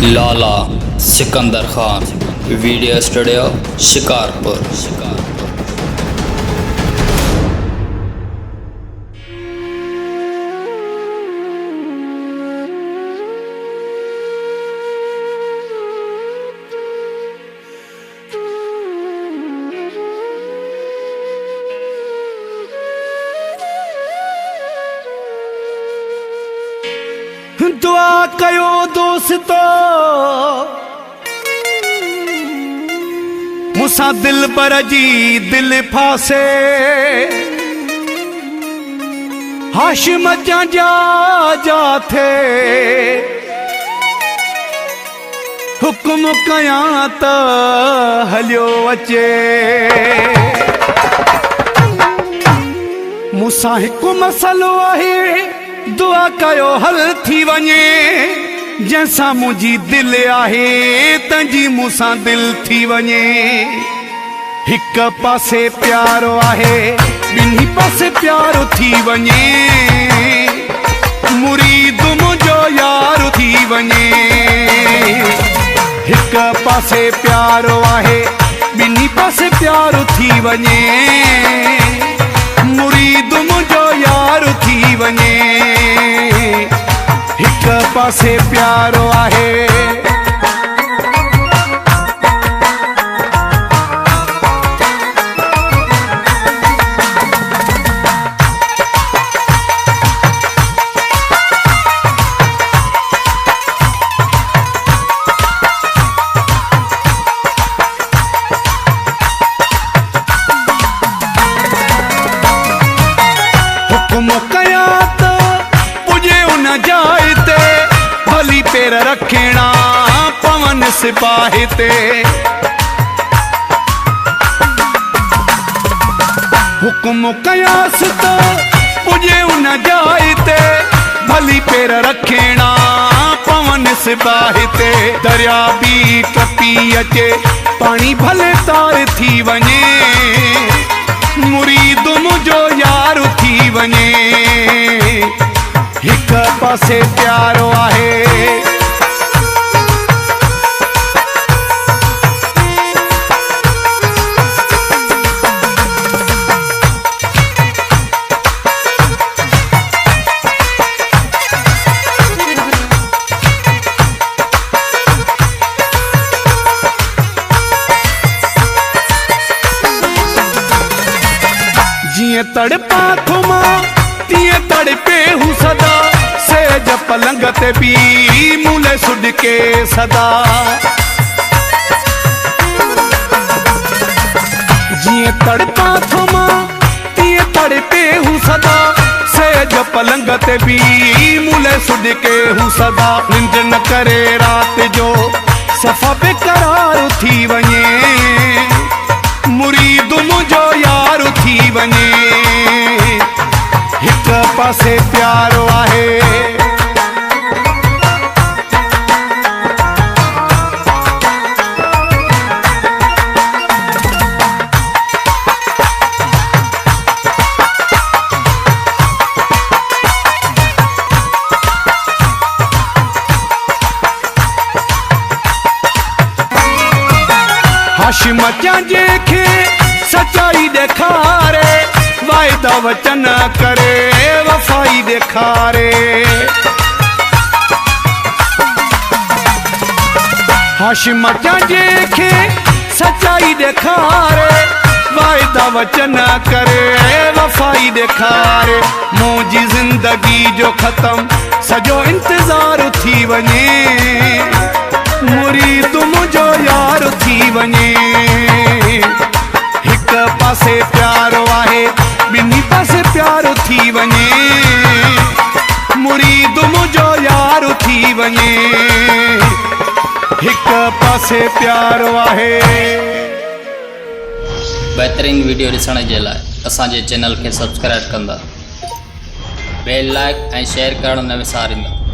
लाला Sikandar Khan video studio Shikarpur. दुआ कयो दोस्तो मुसा दिल बर जी दिल फासे हाशिम जा थे हुक्म कया त हलियो अचे मुसा हिकु मसलो आहे दुआ कयो हल थी वञे जैसा मुझी दिल आहे तंजी मूसा दिल थी वञे। हिक पासे प्यारो आहे ॿिन्ही पासे प्यारो थी वञे मुरीद मुंहिंजो यार थी वञे। हिक पासे प्यारो आहे ॿिन्ही पासे प्यारो थी वञे मुरीद मुंहिंजो यार थी वञे। हिक पासे प्यारो आहे हुक्म कया त पुॼे उन जाइ ते भली पेर रखणा पवन सिपाही ते। हुक्म कयास त पुॼे उन जाइ ते भली पेर रखणा पवन सिपाही ते। दरिया बि टपी अचे पाणी भले तार थी वञे मुरीद मुंहिंजो यार थी वञे। हिक पासे प्यारो आहे जिए तड़पा थुमा तिए तड़पे हूँ सदा सेज पलंग ते भी मूले सुड के सदा। जिए तड़पा थुमा तिए तड़पे हूँ सदा सेज पलंग ते भी मूले सुड के हूँ सदा। निंद न करे रात जो सफ़ा बेकरार थी वञे मुरीद मुंहिंजो यार थी वञे। हिक पासे प्यारो आहे हाशिम जंहिंखे सचाई ॾेखारे वाइदा वचन करे वफ़ाई ॾेखारे। हाशिम जंहिंखे सचाई ॾेखारे वाइदा वचन करे वफ़ाई ॾेखारे। मुंहिंजी ज़िंदगी जो ख़त्म सॼो इंतज़ार थी वञे मुरीद मुंहिंजो यार थी वञे। हिक पासे प्यारो आहे ॿिन्ही पासे प्यारो थी वञे मुरीद मुंहिंजो यार थी वञे। हिक पासे प्यारो आहे। बेहतरीन वीडियो ॾिसण जे लाइ असांजे चैनल खे सब्सक्राइब कंदा बेल लाइक ऐं शेयर करणु न विसारींदा।